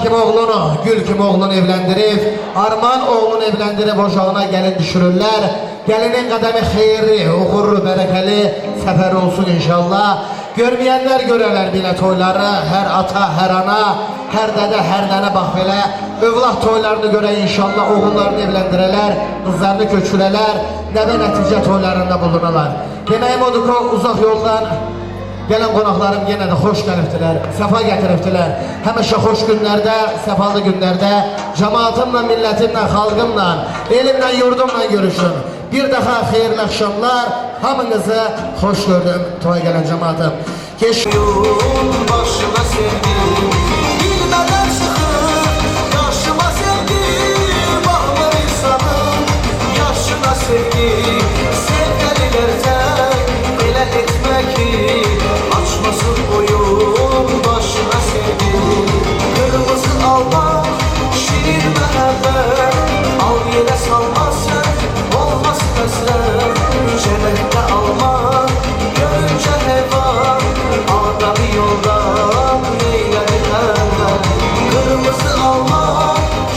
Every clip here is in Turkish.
kimi oğlunu, Gül kimi oğlunu evlendirib, Arman oğlunu evlendirib ocağına gelin düşürürler. Gelinin qədəmi xeyirli, uğurlu, bərəkəli səfər olsun inşallah. Görməyənlər görərlər belə toyları, hər ata, hər ana, hər dədə, hər nənə bax belə. Övlad toylarını görə inşallah oğullarını evləndirələr, qızlarını köçürələr, nəvə nəticə toylarında bulunurlar. Deməyim odur ki, uzaq yoldan gələn qonaqlarım yenə də xoş gəlibdilər, səfa gətiribdilər. Həmişə xoş günlərdə, səfalı günlərdə cəmaatımla, millətimlə, xalqımla, elimlə, yurdumla görüşün. Bir daha xeyirli axşamlar, hamınızı xoş gördüm, toya gələn cəmaatım. Yol başına sevdim, bilmədən çıxır, yaşıma sevdim, bağlar insanım, yaşına sevdim, sevgəlilərcə elə etmə ki, açmasın boyun başına sevdim. Qırmızı alma, şirin məhəbbət, al yerə salmasın, olmaz həsrət, cənnətdə alma, görüncə heyvan, adamı yoldan neylədi həvət. Qırmızı alma,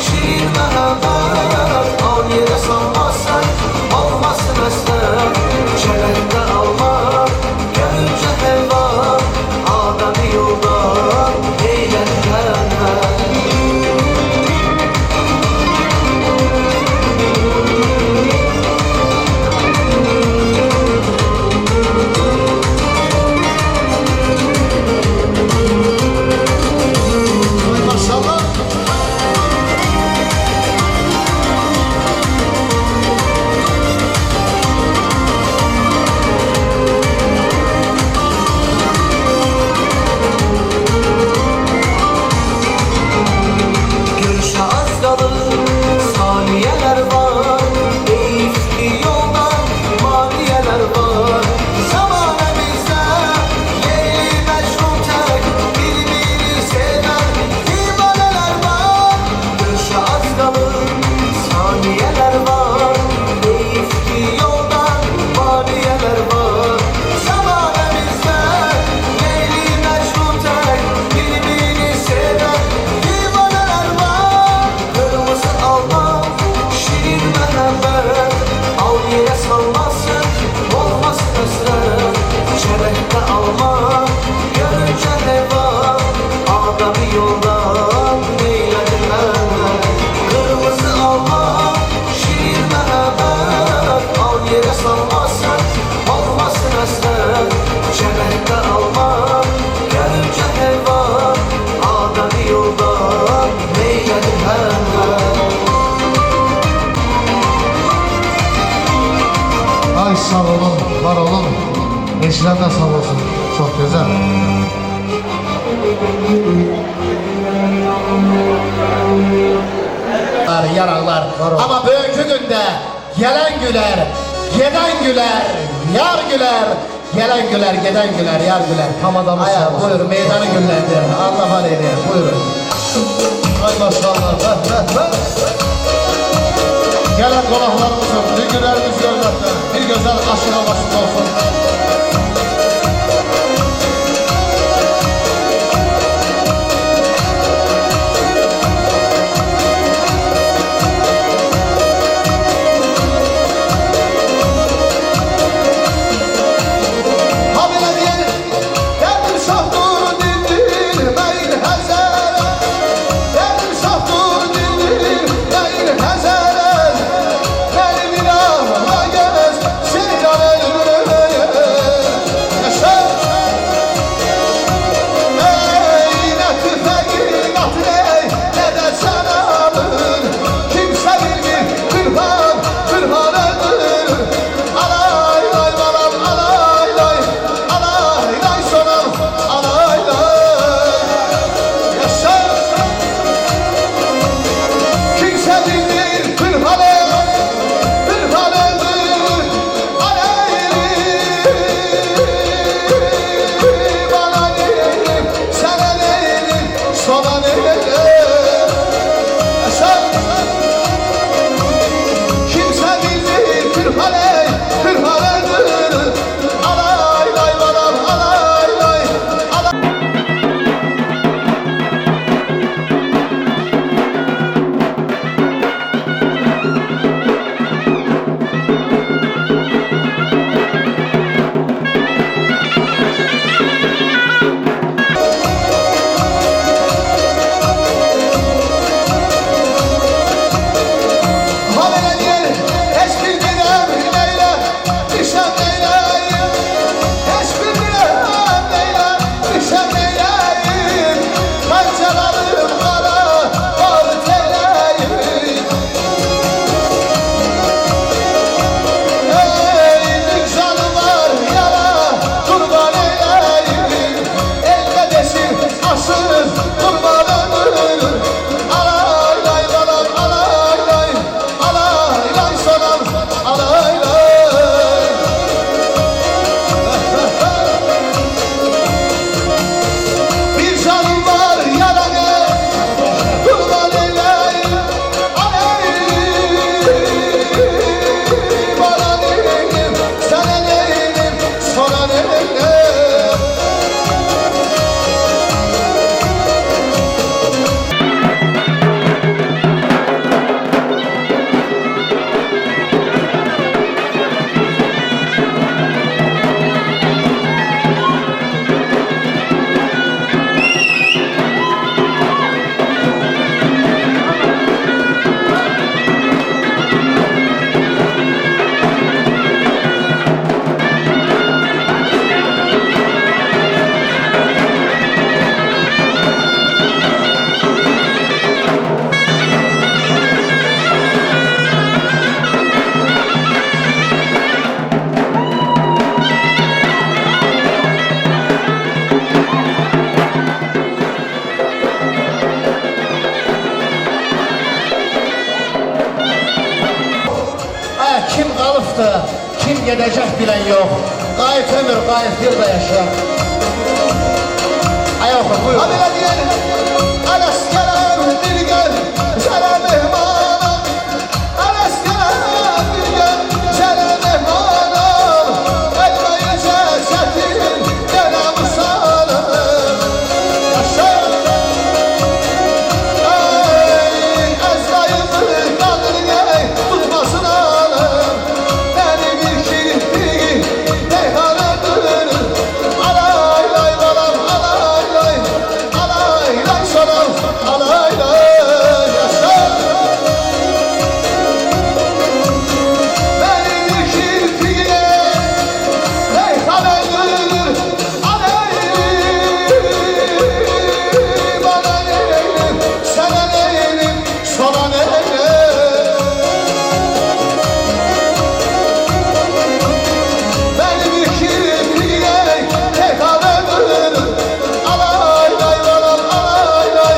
şirin məhəbbət, al yerə salmasın, olmasın həsrət, cənnətdə alma, görüncə heyvan, adamı yoldan neylədi həvət. Görüşə az qalır, saniyələr var, eyifli yoldan maliyələr var. Zamanəmizdə Leyli Məcnun tək bir-biri sevən divanələr var. Görüşə az qalır, saniyələr var, eyifli yoldan maliyələr var. Zamanəmizdə Leyli Məcnun tək bir-biri sevən divanələr var. Qırmızı alma, şirin məhəbbət, al yerə salmasın, olmaz həsrət, çərəkdə alma, görüncə heyvan, adamı yoldan neylədi həvət. Qırmızı alma, şirin məhəbbət, al yerə salmasın, olmaz həsrət, çərəkdə alma, görüncə heyvan, adamı yoldan neylədi həvət. Ay sağ olun, var olun. Eşilən də sağ olsun. Çox gözəl. Yaralar. Ama bugünkü gündə gələn gülər, gedən gülər, yar gülər. Gələn gülər, gedən gülər, yar gülər. Tamadamız sağ olsun. Buyurun, meydanı günləndir. Allah var edir. Buyurun. Ay maşallah. Gələn qonaqlarımız olsun, bir günlərimiz görməkdə, bir gözəl aşığa başında olsun. Ha belə deyək, dərdim şahdur dindirməyin həzərə, dərdim şahdur dindirməyin həzərə. Benim inanma gez, şeytan elmeye gedəcək bilən yox. Qayıt ömür, qayıt bir də yaşa. Ay oxu, buyur. Hadi la diyelim. Aras gelen bir gel. Sana mehmanım. Aras gelen bir gel. Sana mehmanım. Etmeyi cesetin. Gelen usanım. Yaşa. Ey Ezrail'dir kaldır gel. Tutmasın alım. Beni bir kirpi peyhanıdır. Alay lay balam alay lay. Alay lay sanam alay lay. Yaşa. Beni bir kirpi peyhanıdır. Alay bana neylim, sana neylim, sana neylim. Beni bir kirpiye peygamberdir. Alay lay balam alay lay.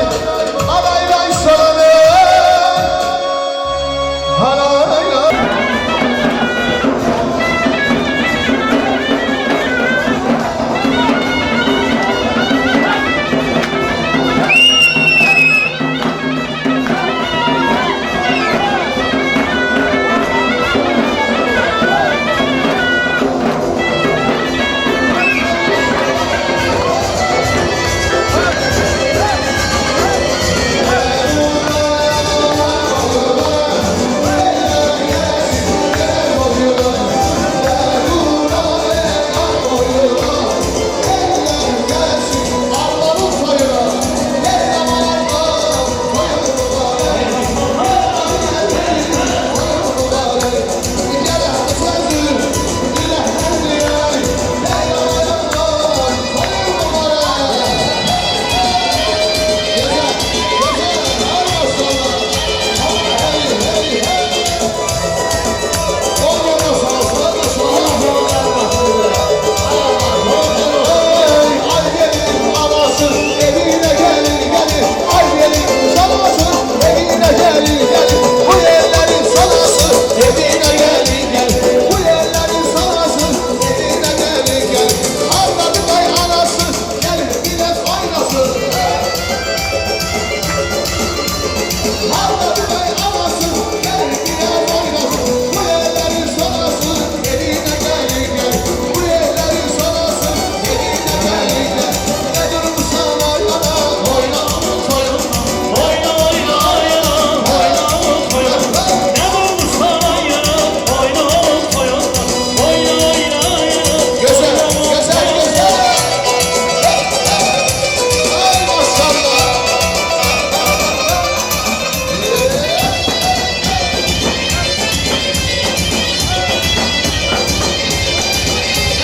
Alay lay sana neylim. Alay lay. Ay gelin anası evine gelin gelin. Ay gelin sanası evine gelin gelin. Bu yerlerin sanası evine gelin gelin. Bu yerlerin sanası evine gelin gelin. Avladı bey anası gelin biraz oynasın. Avladı bey anası gelin biraz oynasın. Bu yerlerin sanası evine gelin gelin. Bu yerlerin sanası evine gelin gelin. Ne durmuşsan oynama oyna soyunma. Oyna oyna oyna oyna oyna ne bulmuşsan ayına oyna oyna oyna oyna Güzel, güzel, güzel. Ay maşallah.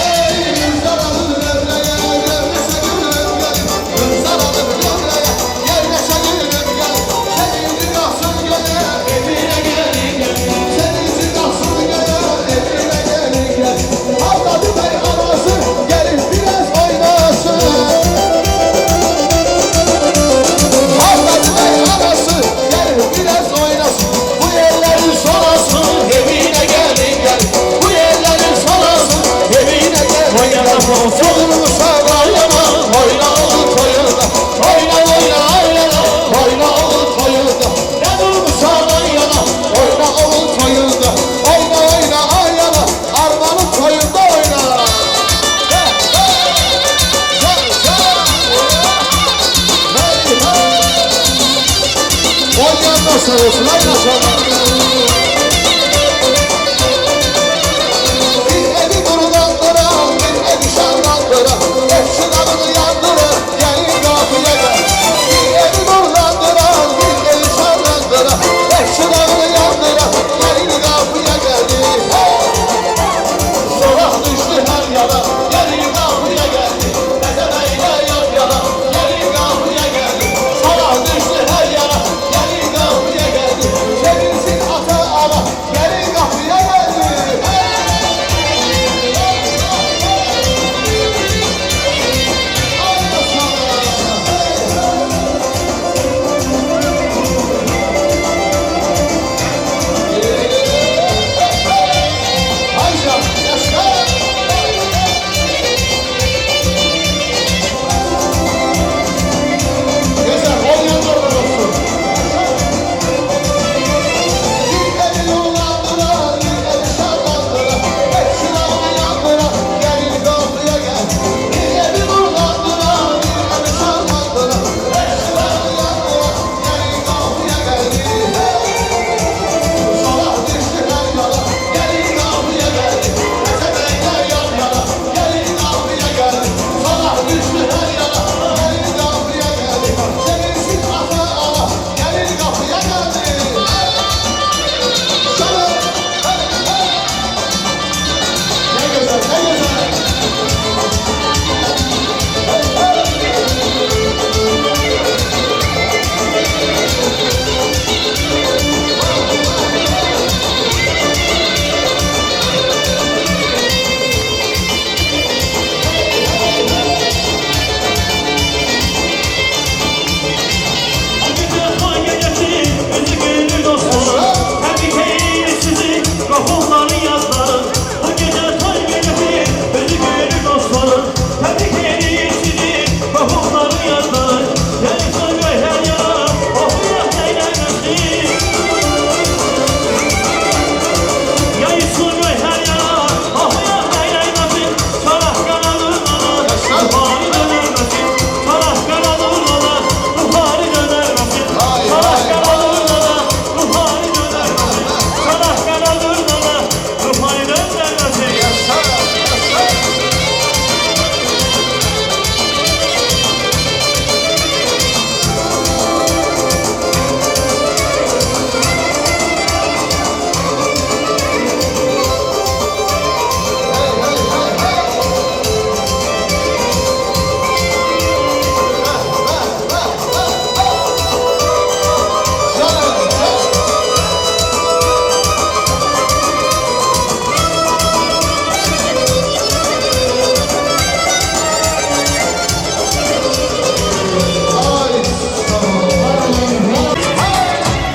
Ey Gülzar'ın ömreye, gevreşe gülüm gelin. Gülzar'ın ömreye, gevreşe gülüm gelin. Senin ricasın gele, evine gelin gelin. Senin ricasın gele, evine gelin gelin. Avladı bey anası, gelin biraz oynasın. Avladı bey anası, gelin biraz oynasın. Bu yerlerin sonası, evine gelin gelin. Bu yerlerin sonası, evine gelin gelin. Sorulmuşsa oynama, oyna oğul toyunda. Oyna oyna oyna, oyna oğul toyunda. Ne durmuşsa oynama, oyna oğul toyunda. Oyna oyna oyna, armanın toyunda oyna. Gel, gel, gel. Hey, hey. Oynayan da sarılsın, ay maşallah. Bir evi kurulandıran, bir evi şanlandıran. Hepsini adını yandıran, gelin kapıya gel. Bir evi kurulandıran, bir evi şanlandıran. Hepsini adını yandıran, gelin kapıya geldi. Sorak düştü her yana, gelin kapıya geldi. Mezemeyle yan yana, gelin kapıya geldi. Sorak düştü her yana, gelin kapıya geldi. Sevinsin ata dostları Təbrik eylir sizi qohumların yazları Bu gecə toy gecəsi özü görür dostları Təbrik eylir sizi qohumların yazları Yayılsın göylər yana oxuyaq neynəməsin Yayılsın göylər yana oxuyaq neynəməsin Çaraq qanadır ana ruhani dönərməsin Çaraq qanadır ana ruhani dönərməsin Çaraq qanadır ana ruhani dönərməsin Çaraq qanadır ana ruhani dönərməsin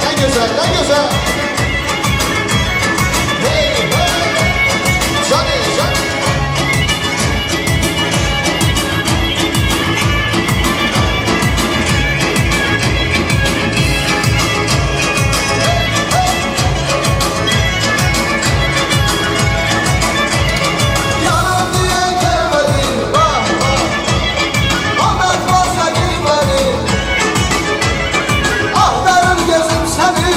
Ne güzel, ne güzel. Hey, hey. Johnny, Johnny. Yanım diye gelmedin, vah vah. Ahmet varsa gitmedin. Ahtarım gözüm seni.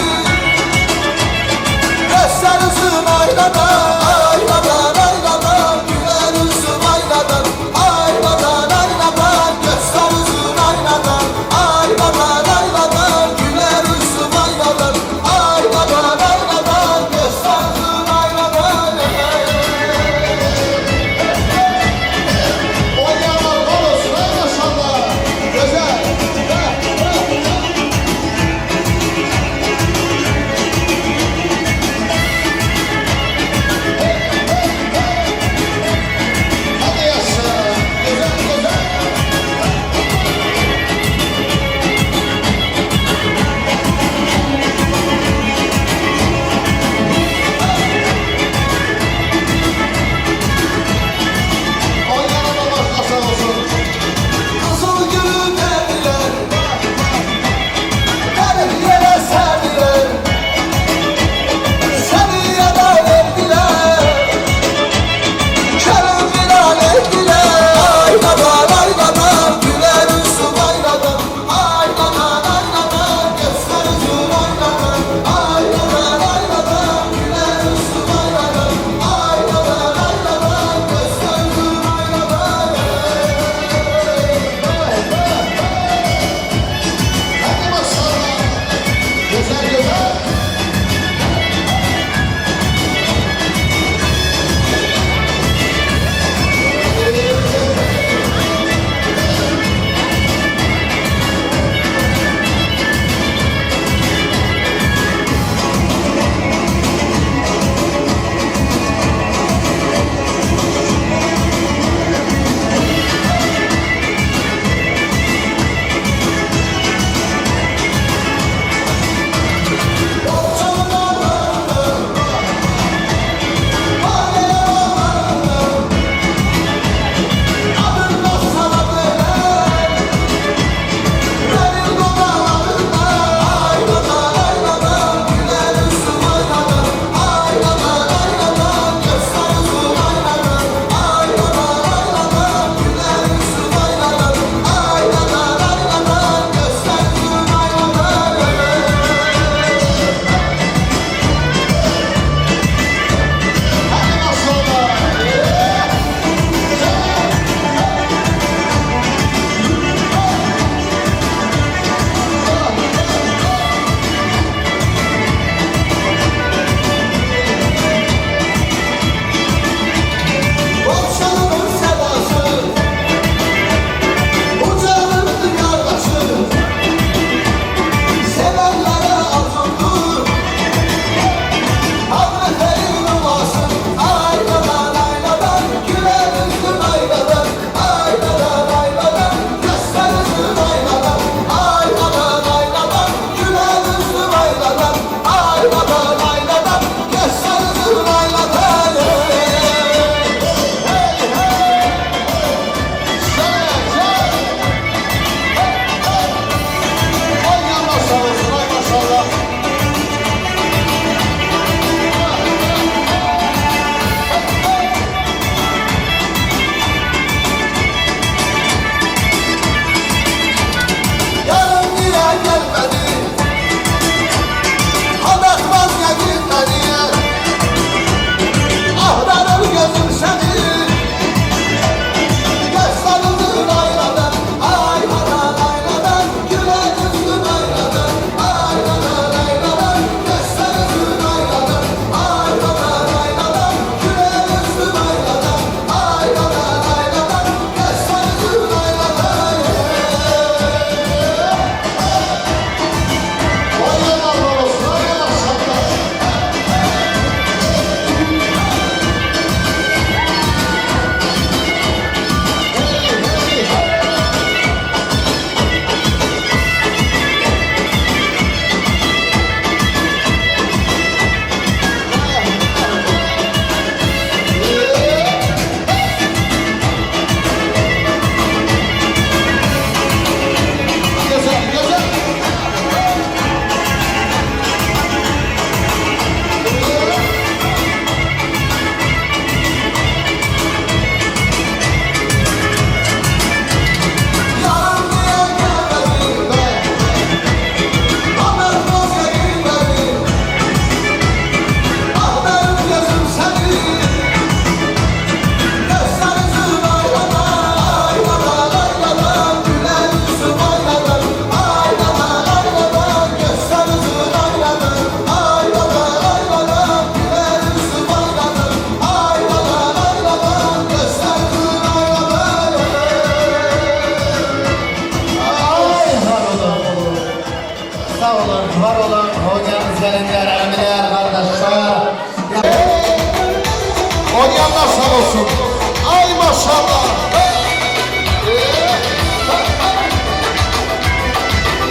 maşallah.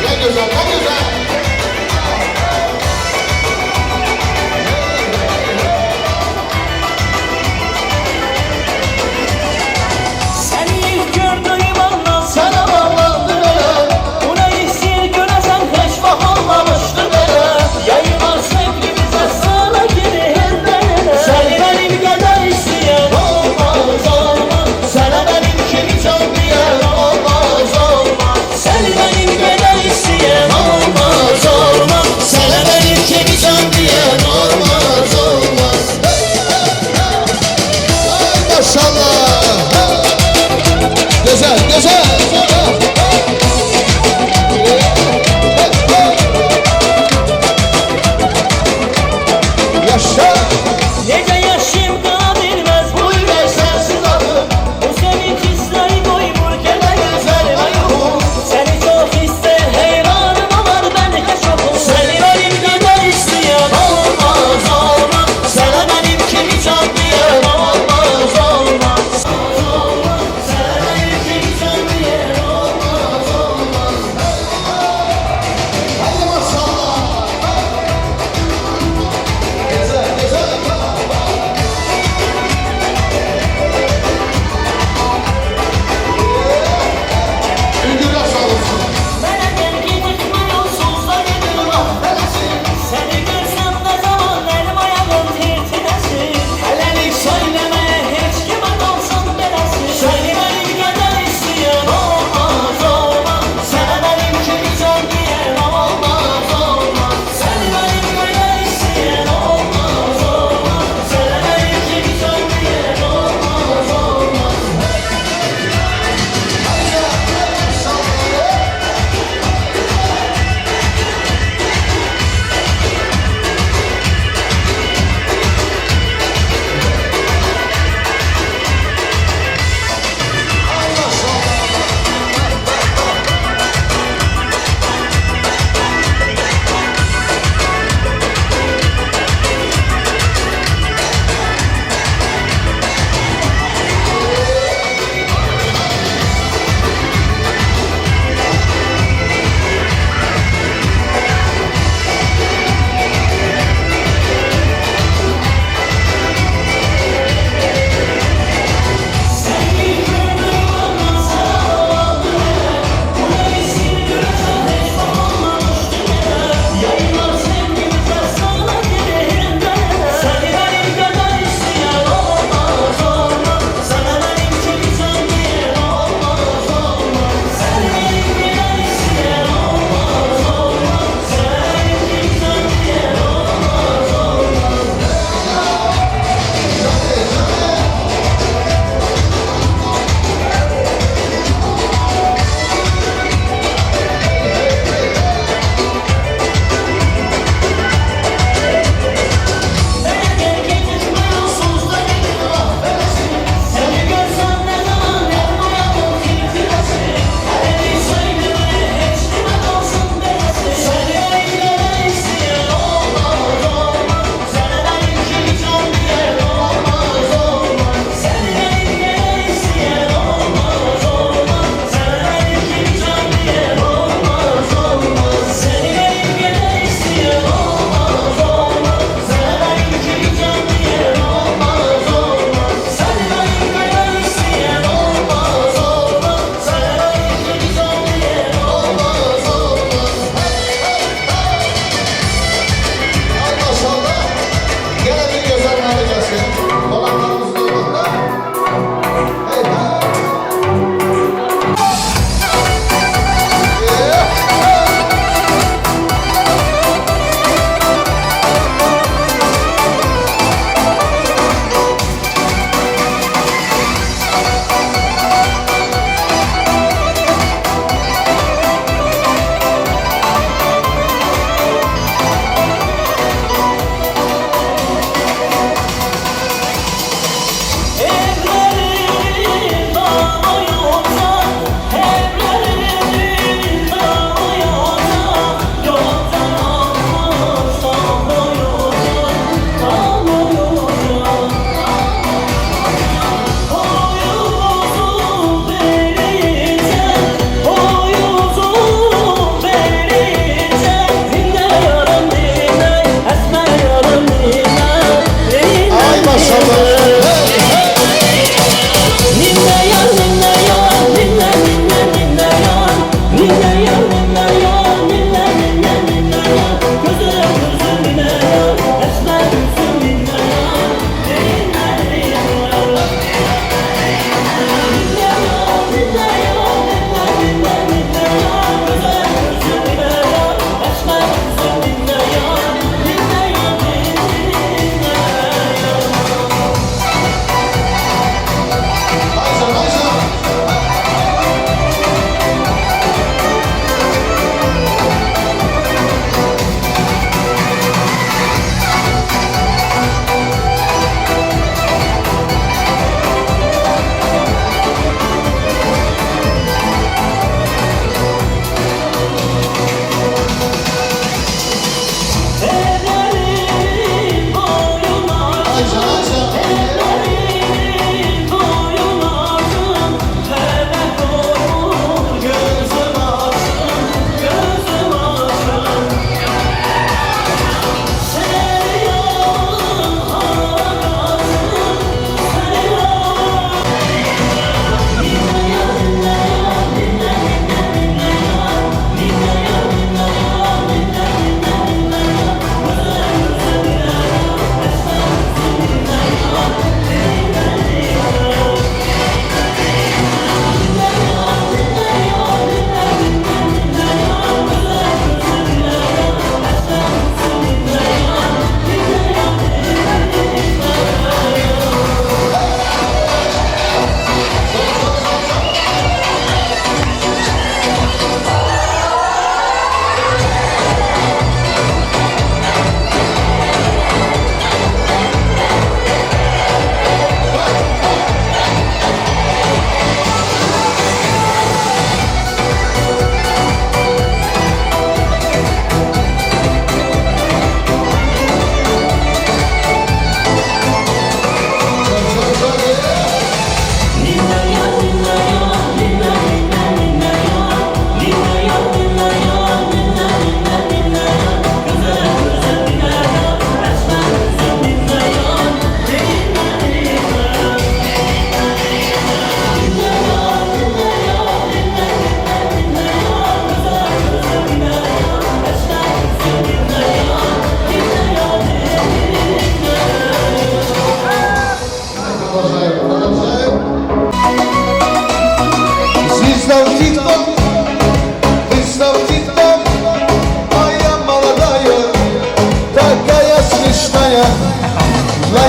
Ne güzel, ne güzel. Seni ilk gördüğüm andan Sana bağlandı böyle. buna esir göresen hiç bakılmamıştı böyle. Yayılan sevgimize sana girir beline. Seni benim kadar isteyen olmaz olmaz. Sana benim kimi çok diyen olmaz olmaz. Seni benim kadar isteyen olmaz olmaz. Sana benim kimi çok diyen olmaz olmaz. Ay maşallah. Güzel, güzel. Yaşa. Nece yaşım daha bilmez bu Buyur sensiz adım. Bu sevinç hisleri doymur gele güzelim ayuhu. Seni çok ister heyranım var ben de çokum. Seni benim kadar isteyen olmaz olmaz. Sana benim kimi çok diyen olmaz olmaz. Sana benim kimi çok diyen olmaz olmaz. Haydi maşallah. Güzel, güzel.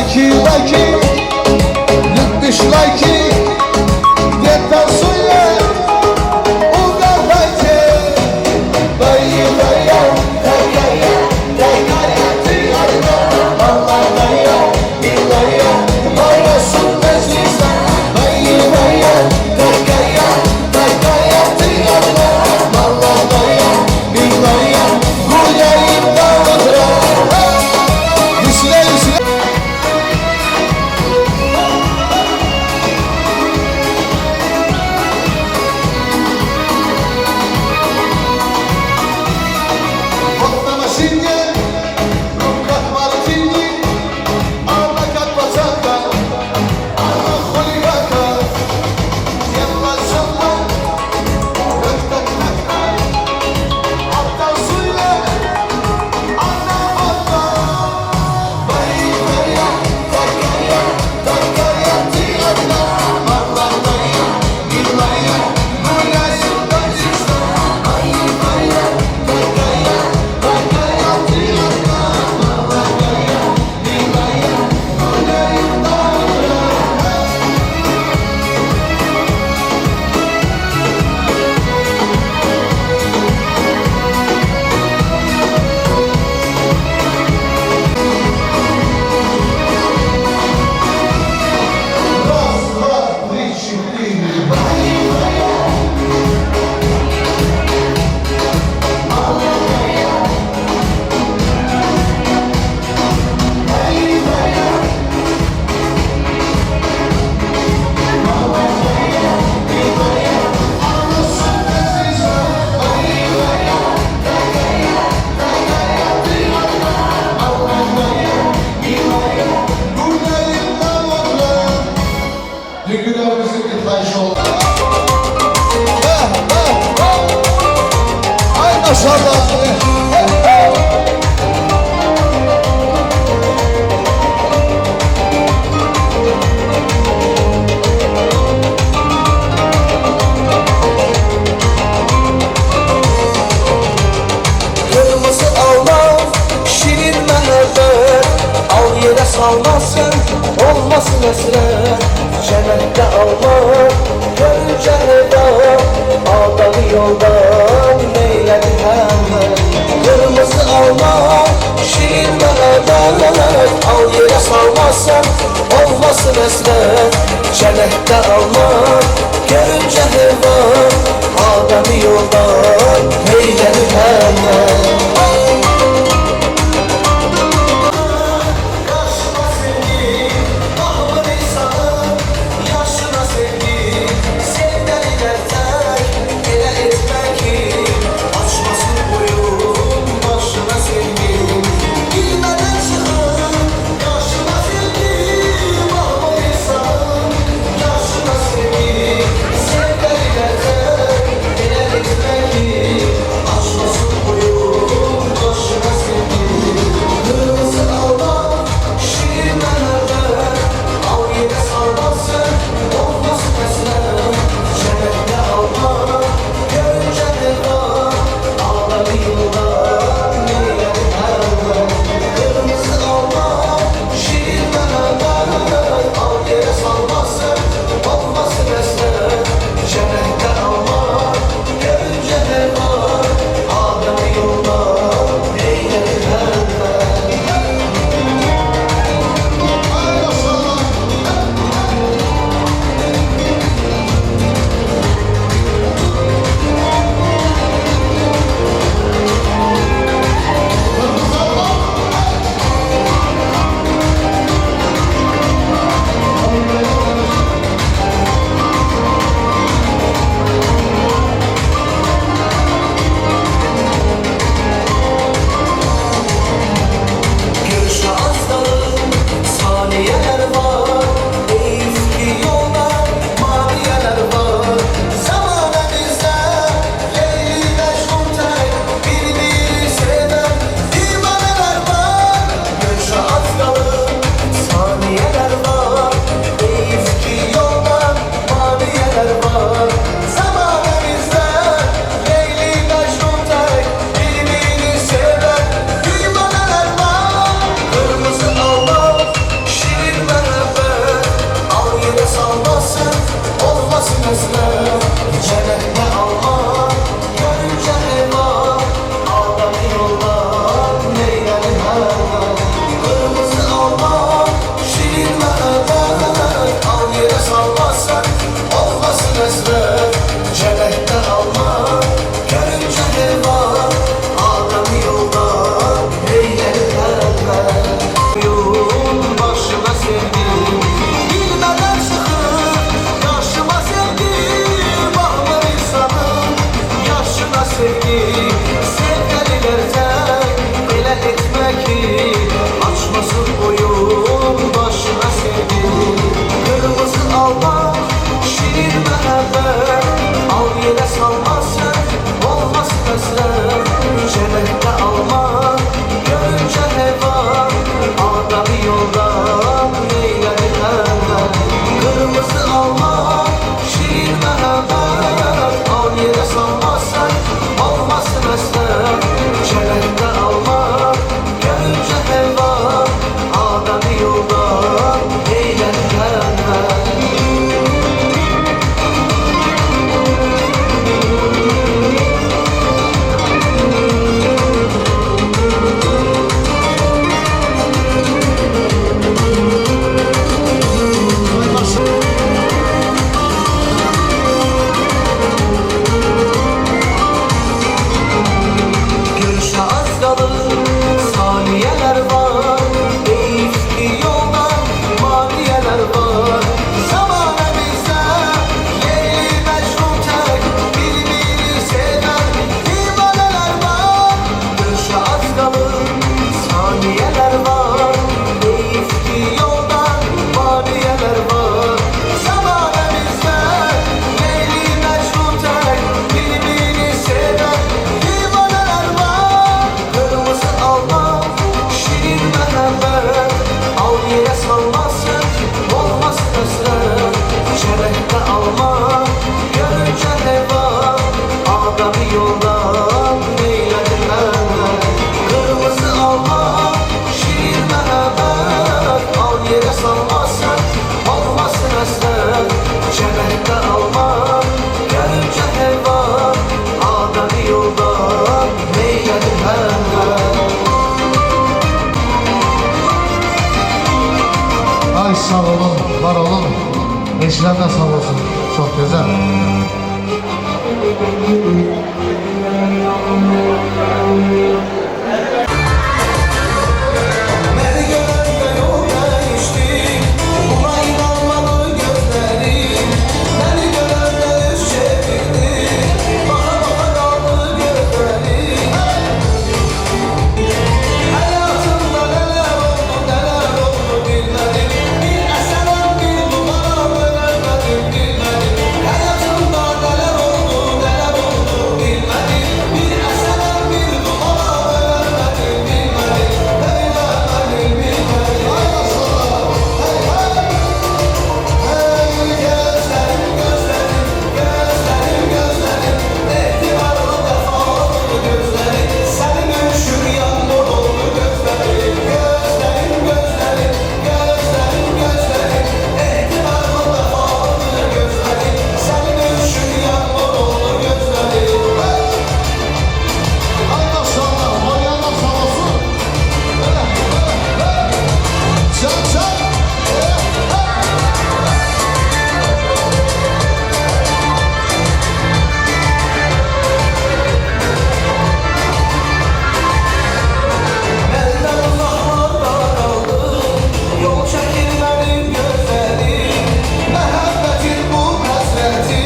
Laki, gitmiş laki, yeter söyle, o da laki. Dayı dayı, dayı, dayı, Allah dayı, dayı, oynasın meclise. Dayı dayı, dayı, dayı, Allah dayı, dayı, bu yayında oturan. Üsle üsle. Otlama şimdi, rukat martini, alma katmasaka, alma huligaka, yalla şalla, rıktak takka, aptal suyla, anna anna. Dayı dayı, dayı, dayı, tiyatla, Allah dayı, billahi, bu yaşın dayısta. Dayı dayı, dayı, dayı, tiyatla, Allah dayı, billahi, bu yayında раз, два, три, четыре. Dünkülerimizin bir taşı oldu. Ay maşallah. Kırmızı almaz, şirin mehebbet. Al yere salmazsın, olmasın esret. Cennette almak, görünce heda. Adamı yoldan neyledi hemen. Kırmızı almak, şirin mehebbet. Al yere salmazsın, olmasın esret. Cennette almak, görünce heda. Adamı yoldan neyledi hemen. Yaşına sevgi, ahmı insanı, yaşına sevgi, sevmeli dertek, ele etmek ki, açmasın boyun, başına sevgi, bilmeden çıkın, yaşına sevgi, ahmı insanı, yaşına sevgi, sevmeli dertek, ele etmek ki, açmasın boyun, sağ olun, var olun. Eşler de sağ olsun. Çok güzel. Beni görende yol değişti, buna inanmadı gözlerim. Beni görende yüz çevirdi, baka baka kaldı gözlerim. Hayatımda neler oldu bilmedim. Bir eserem bir dumana bölemedim bilmedim. Hayatımda neler oldu bilmedim. Bir eserem bir dumana bölemedim bilmedim. Bölemedim bilmedim. Gözlerim gözlerim gözlerim ehtimallı defalı gözlerim. Senin üşür yağmur oldu gözlerim. Gözlerim gözlerim ehtimallı defalı gözlerim. Senin üşür yağmur oldu gözlerim. Ay maşallah, oynayanlar sağ olsun. Çak çak. Benden uzaklarda kaldım, yol çekilmedim gözlerim. Məhəbbətin bu həsrəti,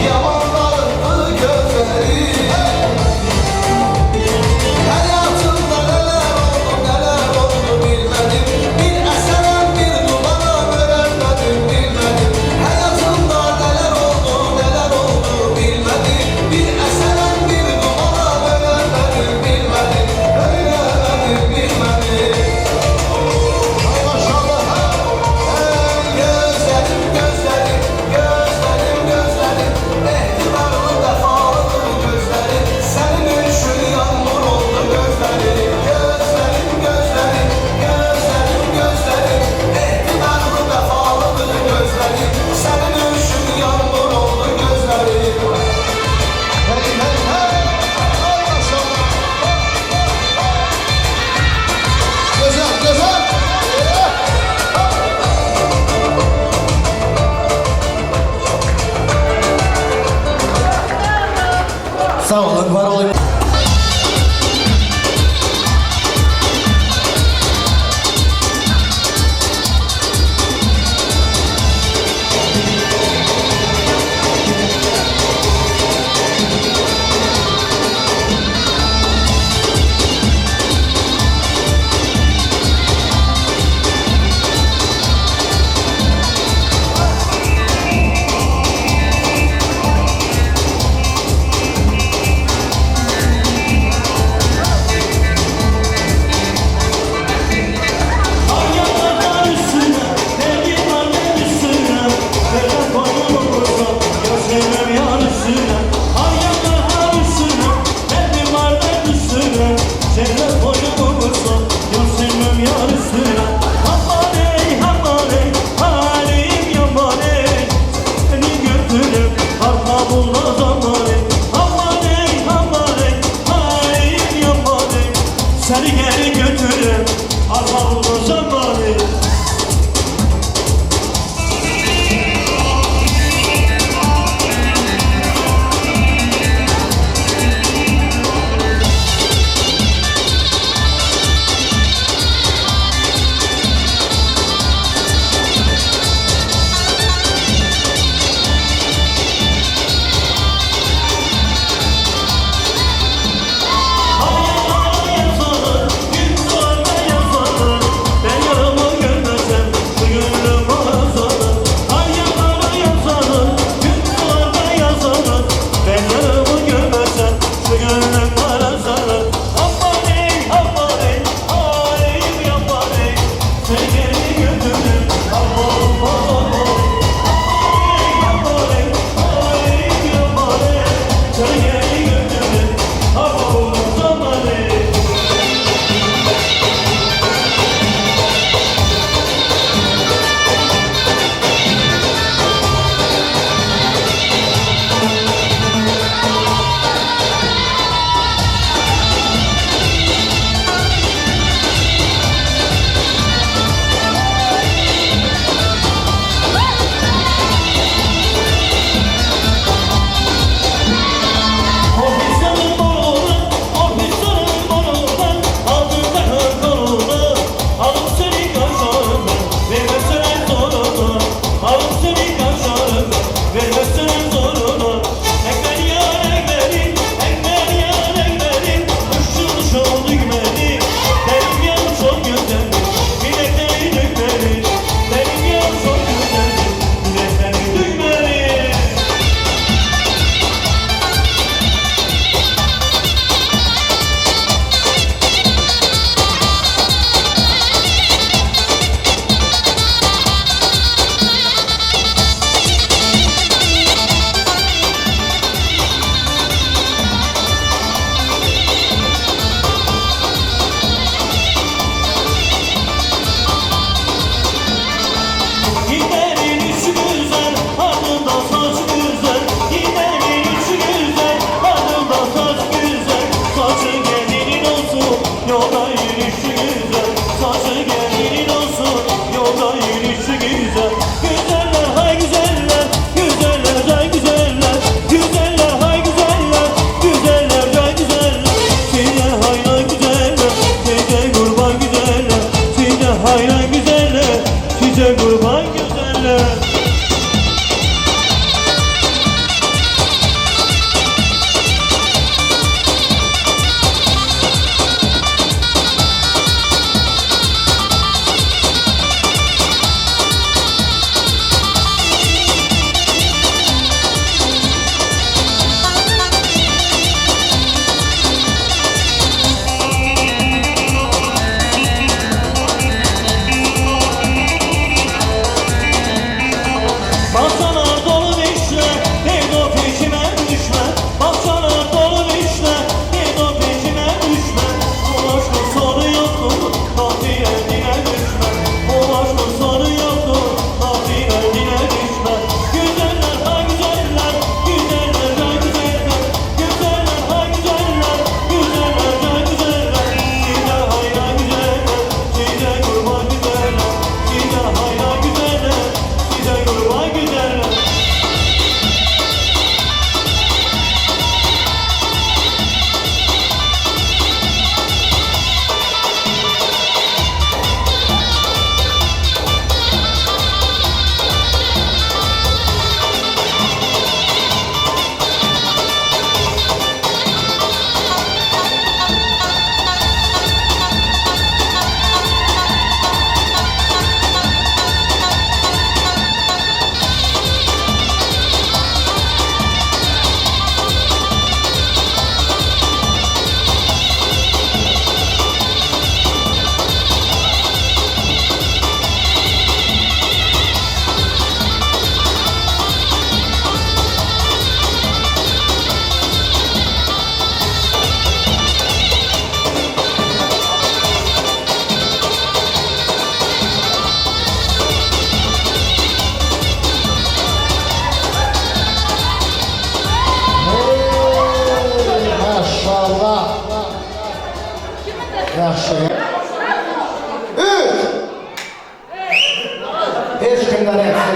yamanlardı gözlerim. Hayatımda neler oldu bilmedim. Bir eserem bir dumana bölemedim bilmedim. Hayatımda neler oldu bilmedim. Bir eserem bir dumana bölemedim bilmedim. Bölemedim bilmedim. Ay maşallah. Gözlerim ehtimallı defalı gözlerim. Senin üşür yağmur oldu gözlerim. Gözlerim ehtimallı defalı gözlerim. Senin üşür yağmur oldu gözlerim. Hey hey hey. Ay maşallah. Güzel güzel. Sağ olun, var olun.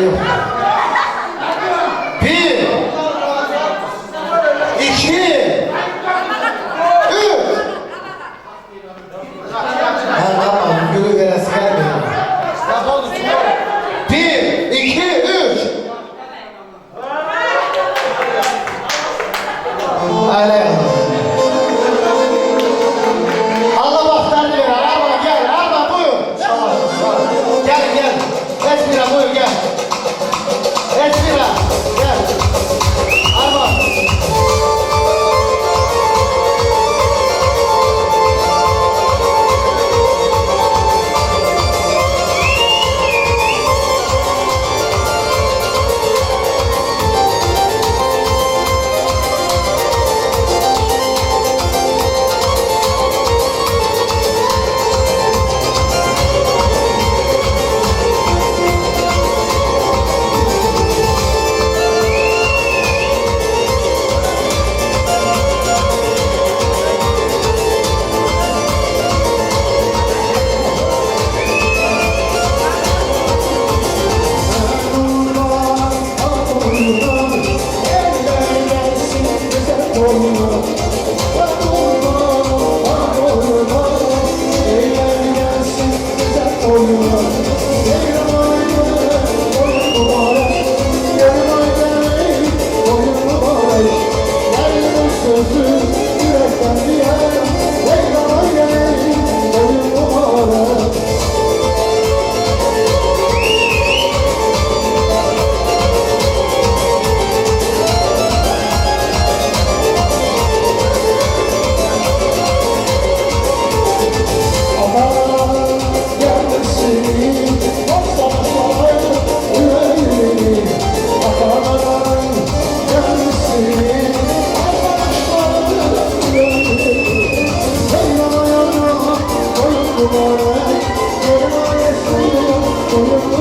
yok. Bir, iki, üç. Ben tamam, gülü veresi gelmiyor. Bir, iki, üç. Öyle. Allah vaxtlarını ver. Arma gel, Arma buyur. Gel, gel. Esmira buyur gel. Esmira gel. Arma. Thank you.